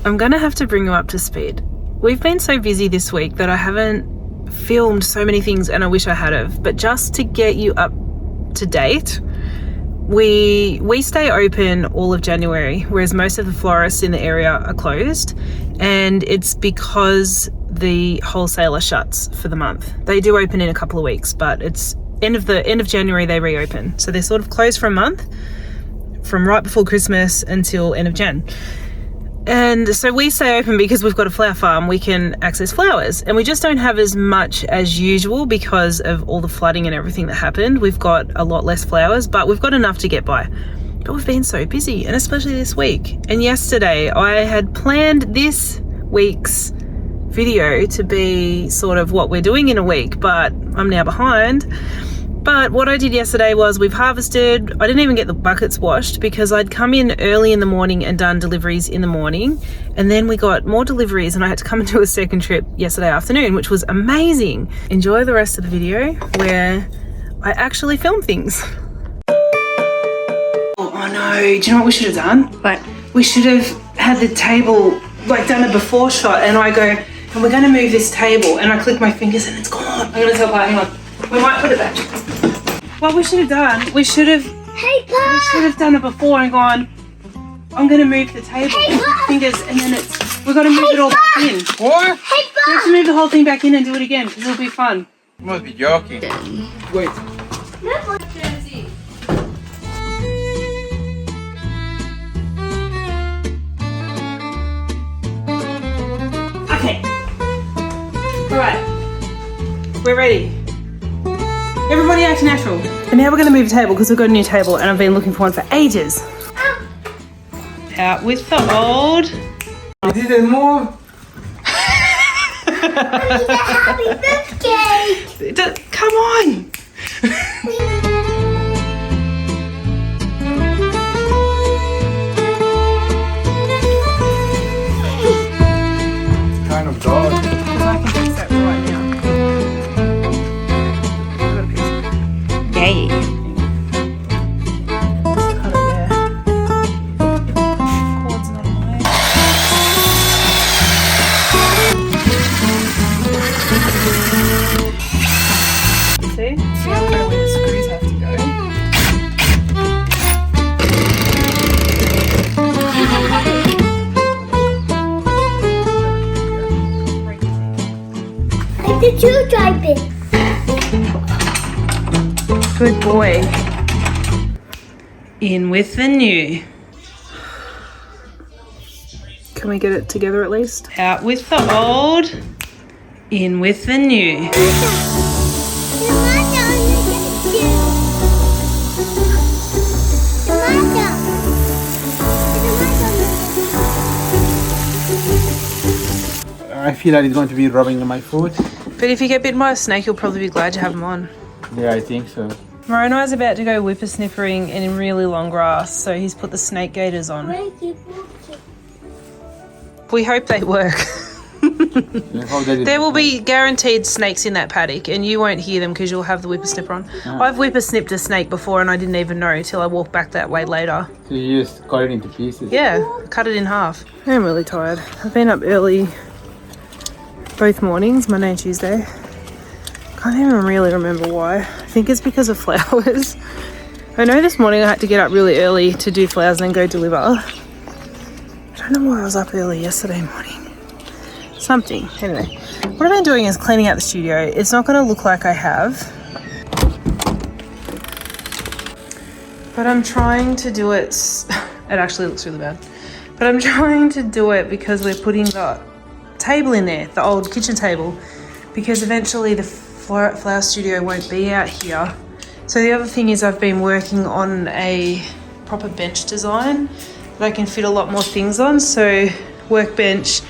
I'm gonna have to bring you up to speed. We've been so busy this week that I haven't filmed so many things, and I wish I had have, but just to get you up to date, we stay open all of January, whereas most of the florists in the area are closed, and it's because the wholesaler shuts for the month. They do open in a couple of weeks, but it's end of January they reopen, so they're sort of closed for a month from right before Christmas until end of Jan. And so we stay open because we've got a flower farm, we can access flowers, and we just don't have as much as usual because of all the flooding and everything that happened. We've got a lot less flowers, but we've got enough to get by. But we've been so busy, and especially this week. And yesterday I had planned this week's video to be sort of what we're doing in a week, but I'm now behind. But what I did yesterday was we've harvested. I didn't even get the buckets washed because I'd come in early in the morning and done deliveries in the morning, and then we got more deliveries and I had to come and do a second trip yesterday afternoon, which was amazing. Enjoy the rest of the video where I actually film things. Oh no, do you know what we should have done? What? We should have had the table, like done a before shot, and I go, and we're gonna move this table, and I click my fingers and it's gone. I'm gonna tell Pat, hang on. We might put it back. What we should have done, we should have done it before and gone, I'm going to move the table with my fingers, and then we've got to move it all back in. What? We have to move the whole thing back in and do it again because it'll be fun. You must be joking. Wait. Okay. Alright. We're ready. Everybody act natural. And now we're going to move the table because we've got a new table and I've been looking for one for ages. Out with the old. You didn't move. Happy birthday! Come on. It's kind of dark. I can fix that right now. Yay! Cut it there. Cord's not in the way. See? See how far away the screws have to go. Like the two driving. Good boy. In with the new. Can we get it together at least? Out with the old. In with the new. I feel like it's going to be rubbing on my foot. But if you get bitten by a snake, you'll probably be glad to have them on. Yeah, I think so. Moroni's about to go whippersnippering in really long grass, so he's put the snake gaiters on. We hope they work. There will be guaranteed snakes in that paddock, and you won't hear them because you'll have the whippersnipper on. Ah. I've whippersnipped a snake before and I didn't even know till I walked back that way later. So you just cut it into pieces? Yeah, cut it in half. I'm really tired. I've been up early both mornings, Monday and Tuesday. Can't even really remember why. I think it's because of flowers. I know this morning I had to get up really early to do flowers and then go deliver. I don't know why I was up early yesterday morning. Something. Anyway, what I've been doing is cleaning out the studio. It's not going to look like I have, but I'm trying to do it. It actually looks really bad, but I'm trying to do it because we're putting the table in there, the old kitchen table, because eventually the flower studio won't be out here. So the other thing is I've been working on a proper bench design that I can fit a lot more things on. So workbench,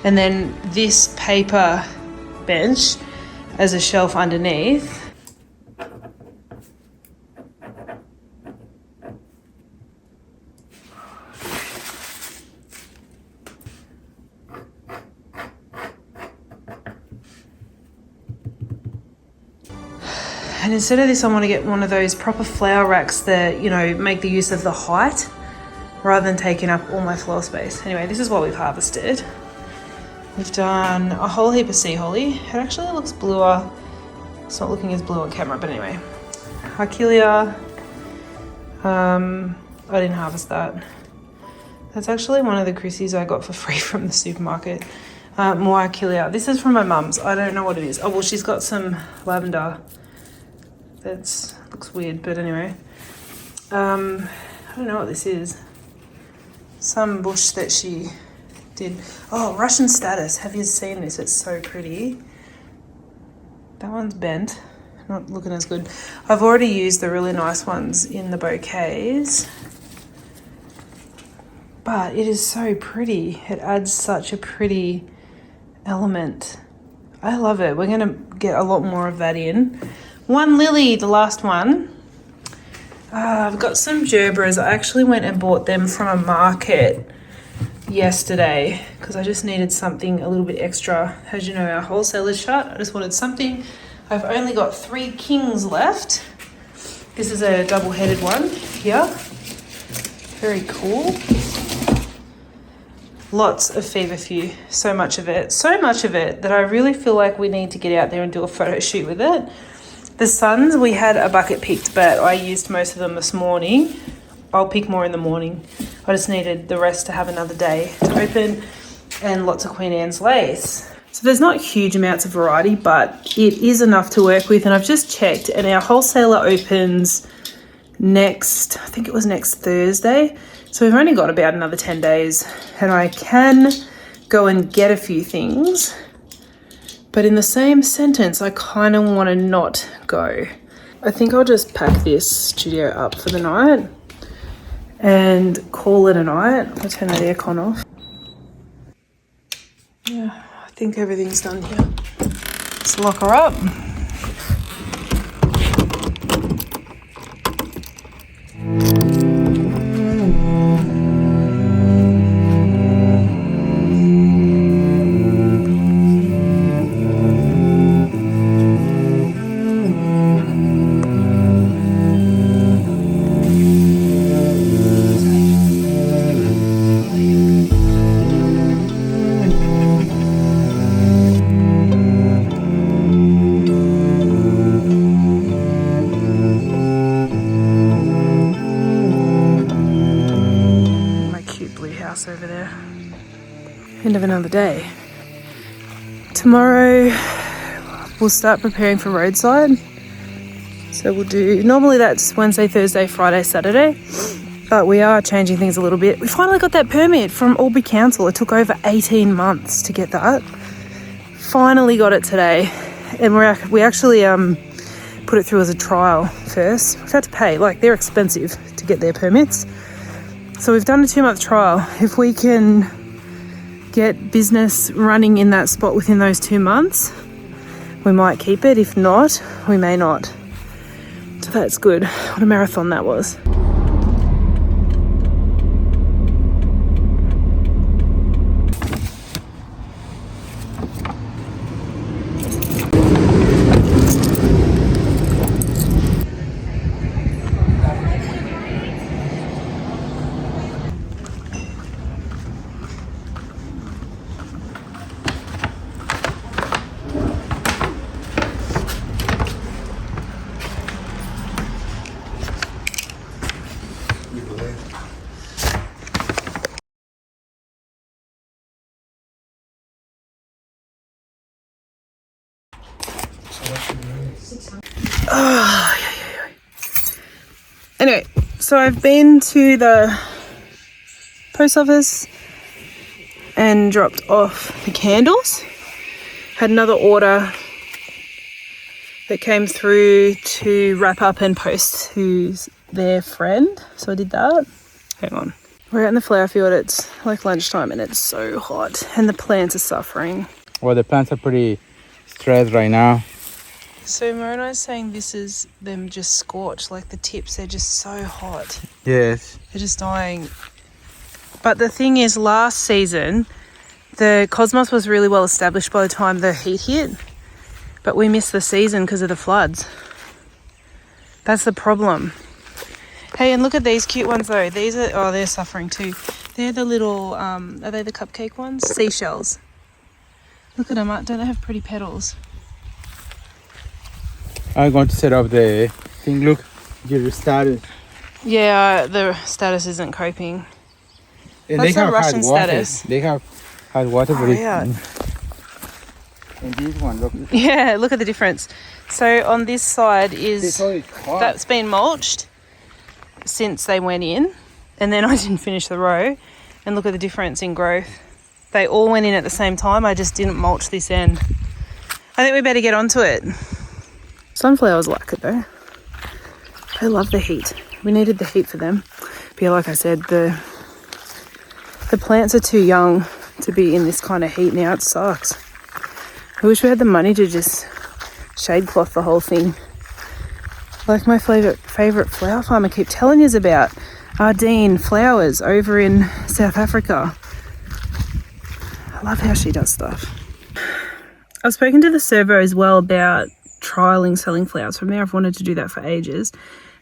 and then this paper bench as a shelf underneath. And instead of this, I want to get one of those proper flower racks that, you know, make the use of the height rather than taking up all my floor space. Anyway, this is what we've harvested. We've done a whole heap of sea holly. It actually looks bluer. It's not looking as blue on camera, but anyway. Harkelia. I didn't harvest that. That's actually one of the Chrissies I got for free from the supermarket. More Harkelia. This is from my mum's. I don't know what it is. Oh, well, she's got some lavender. That looks weird, but anyway. I don't know what this is. Some bush that she did. Oh, Russian status. Have you seen this? It's so pretty. That one's bent. Not looking as good. I've already used the really nice ones in the bouquets. But it is so pretty. It adds such a pretty element. I love it. We're going to get a lot more of that in. One lily, the last one. I've got some gerbras. I actually went and bought them from a market yesterday because I just needed something a little bit extra. As you know, our wholesalers shut. I just wanted something. I've only got 3 kings left. This is a double-headed one here. Very cool. Lots of feverfew. So much of it that I really feel like we need to get out there and do a photo shoot with it. The suns, we had a bucket picked, but I used most of them this morning. I'll pick more in the morning. I just needed the rest to have another day to open, and lots of Queen Anne's lace. So there's not huge amounts of variety, but it is enough to work with. And I've just checked, and our wholesaler opens next, I think it was next Thursday. So we've only got about another 10 days, and I can go and get a few things. But in the same sentence, I kind of want to not go. I think I'll just pack this studio up for the night and call it a night. I'll turn that aircon off. Yeah, I think everything's done here. Let's lock her up. Over there. End of another day. Tomorrow we'll start preparing for roadside. So we'll do, normally that's Wednesday, Thursday, Friday, Saturday, but we are changing things a little bit. We finally got that permit from Albury Council. It took over 18 months to get that. Finally got it today, and we actually put it through as a trial first. We've had to pay, like, they're expensive to get their permits. So we've done a 2-month trial. If we can get business running in that spot within those 2 months, we might keep it. If not, we may not. So that's good. What a marathon that was. Anyway, so I've been to the post office and dropped off the candles. Had another order that came through to wrap up and post to their friend, so I did that. Hang on. We're out in the flower field. It's like lunchtime and it's so hot and the plants are suffering. Well, the plants are pretty stressed right now. So Moroni's saying this is them just scorched, like the tips, they're just so hot. Yes. They're just dying. But the thing is, last season, the cosmos was really well established by the time the heat hit, but we missed the season because of the floods. That's the problem. Hey, and look at these cute ones though. These are, oh, they're suffering too. They're the little, are they the cupcake ones? Seashells. Look at them, don't they have pretty petals? I'm going to set up the thing. Look, your status. Yeah, the status isn't coping. And That's they have the Russian hot water. status. They have hot water, but yeah. And this one, look. Yeah, look at the difference. So on this side is, hot. that's been mulched since they went in, and then I didn't finish the row, and look at the difference in growth. They all went in at the same time. I just didn't mulch this end. I think we better get onto it. Sunflowers like it though. They love the heat. We needed the heat for them. But yeah, like I said, the plants are too young to be in this kind of heat now. It sucks. I wish we had the money to just shade cloth the whole thing. Like my favourite flower farm I keep telling you about, Ardeen Flowers over in South Africa. I love how she does stuff. I've spoken to the servo as well about trialling selling flowers from there. I've wanted to do that for ages.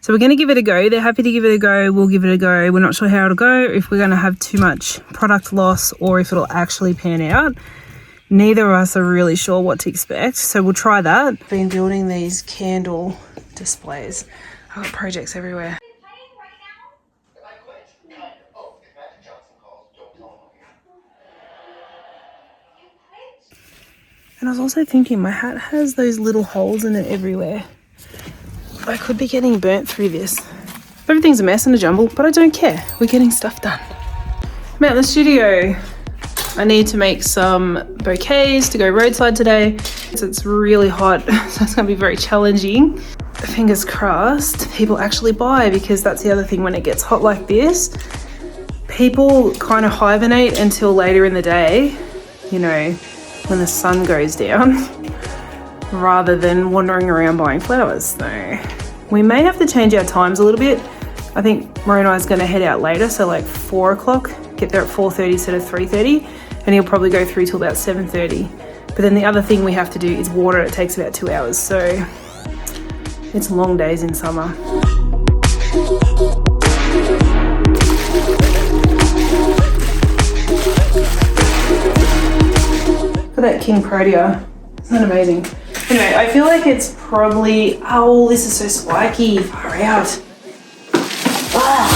So we're going to give it a go. They're happy to give it a go. We'll give it a go. We're not sure how it'll go, if we're going to have too much product loss or if it'll actually pan out. Neither of us are really sure what to expect, so we'll try that. Been building these candle displays. I've got projects everywhere. And I was also thinking my hat has those little holes in it everywhere. I could be getting burnt through this. Everything's a mess and a jumble, but I don't care. We're getting stuff done. I'm out in the studio. I need to make some bouquets to go roadside today. So it's really hot, so it's gonna be very challenging. Fingers crossed, people actually buy, because that's the other thing when it gets hot like this. People kind of hibernate until later in the day, you know, when the sun goes down, rather than wandering around buying flowers. So we may have to change our times a little bit. I think Moroni's gonna head out later, so like 4 o'clock, get there at 4:30 instead of 3:30, and he'll probably go through till about 7:30. But then the other thing we have to do is water. It takes about 2 hours, so it's long days in summer. Look at that King Protea. Isn't that amazing? Anyway, I feel like it's probably, oh, this is so spiky. Far out. Ah.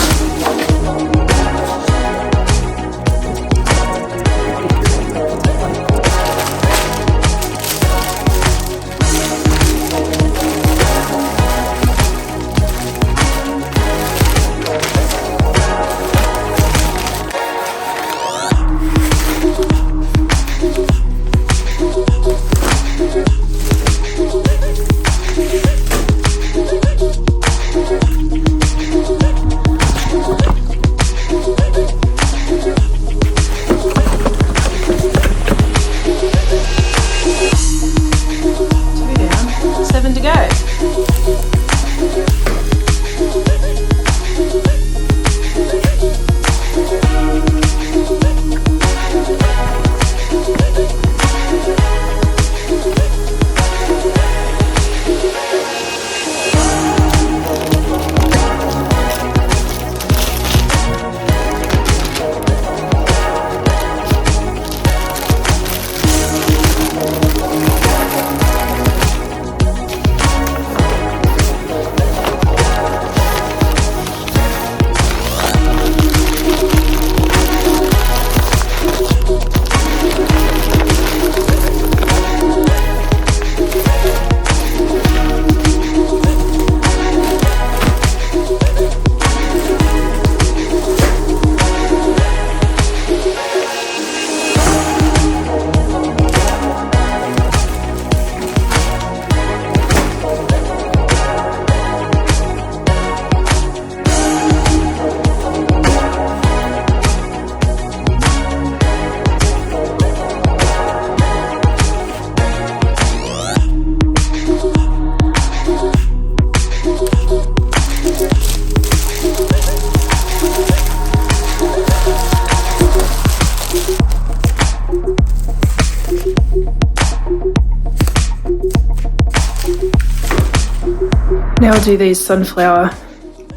Now I'll do these sunflower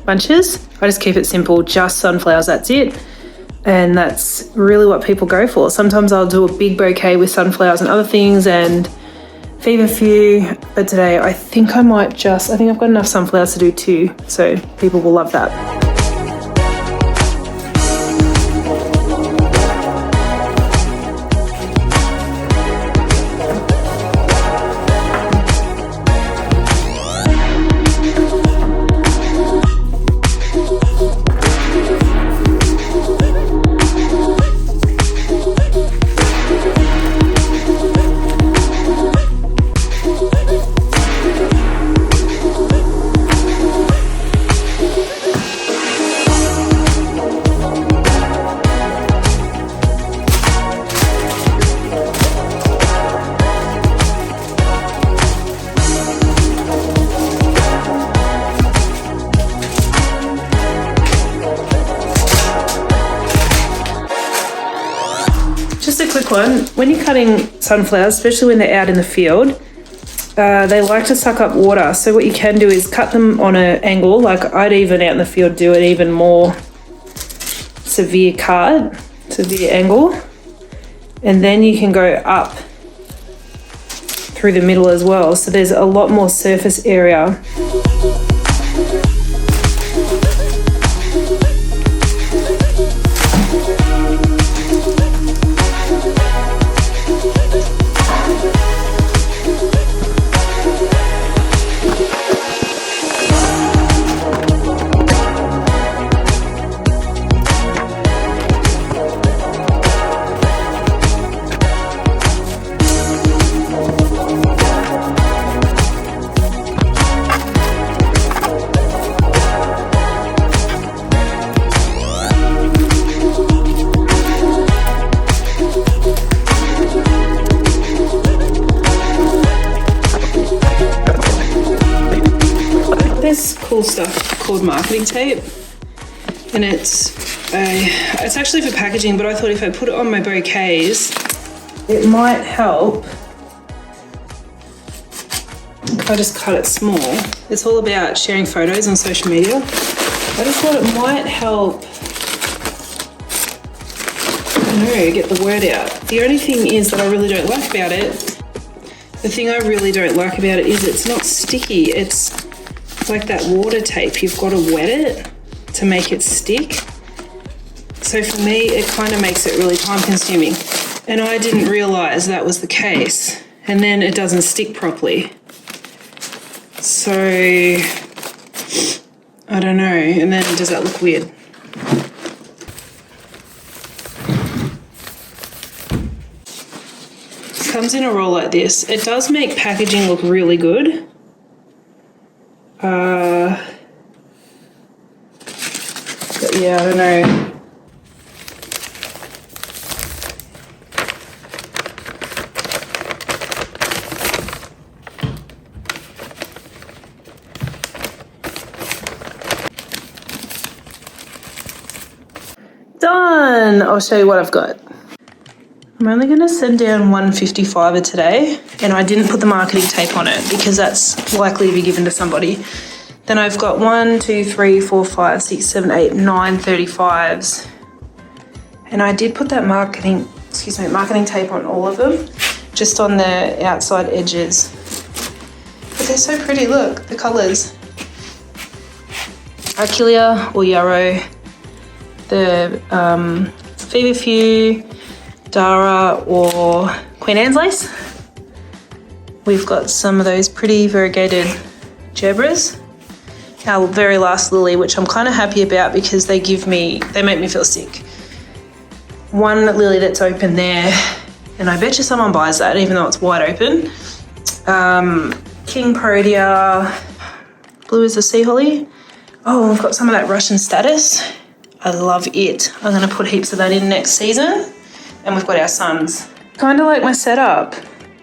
bunches. I just keep it simple, just sunflowers, that's it. And that's really what people go for. Sometimes I'll do a big bouquet with sunflowers and other things and feverfew, but today I think I've got enough sunflowers to do 2, so people will love that. Just a quick one, when you're cutting sunflowers, especially when they're out in the field, they like to suck up water. So what you can do is cut them on an angle, like I'd even out in the field do an even more severe angle. And then you can go up through the middle as well. So there's a lot more surface area. There's cool stuff called marketing tape, and it's actually for packaging, but I thought if I put it on my bouquets, it might help if I just cut it small. It's all about sharing photos on social media. I just thought it might help, I don't know, get the word out. The only thing is that I really don't like about it, is it's not sticky. It's like that water tape. You've got to wet it to make it stick. So for me, it kind of makes it really time consuming. And I didn't realize that was the case. And then it doesn't stick properly. So, I don't know. And then does that look weird? It comes in a roll like this. It does make packaging look really good. But yeah, I don't know. Done! I'll show you what I've got. I'm only going to send down 155er today, and I didn't put the marketing tape on it because that's likely to be given to somebody. Then I've got 1, 2, 3, 4, 5, 6, 7, 8, 9 35s. And I did put that marketing tape on all of them, just on the outside edges. But they're so pretty, look, the colours. Arcelia or Yarrow, the Feverfew, Dara or Queen Anne's lace. We've got some of those pretty variegated gerbras. Our very last lily, which I'm kind of happy about because they make me feel sick. One lily that's open there, and I bet you someone buys that even though it's wide open. King Protea, blue is the sea holly. Oh, we've got some of that Russian status. I love it. I'm gonna put heaps of that in next season. And we've got our suns. Kind of like my setup.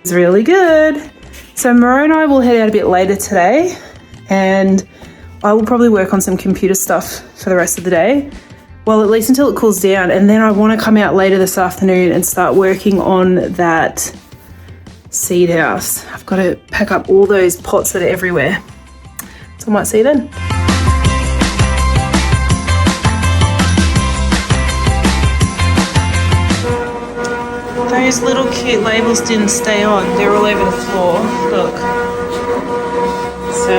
It's really good. So Moreau and I will head out a bit later today, and I will probably work on some computer stuff for the rest of the day. Well, at least until it cools down, and then I want to come out later this afternoon and start working on that seed house. I've got to pack up all those pots that are everywhere. So I might see you then. those little cute labels didn't stay on. They're all over the floor. Look. So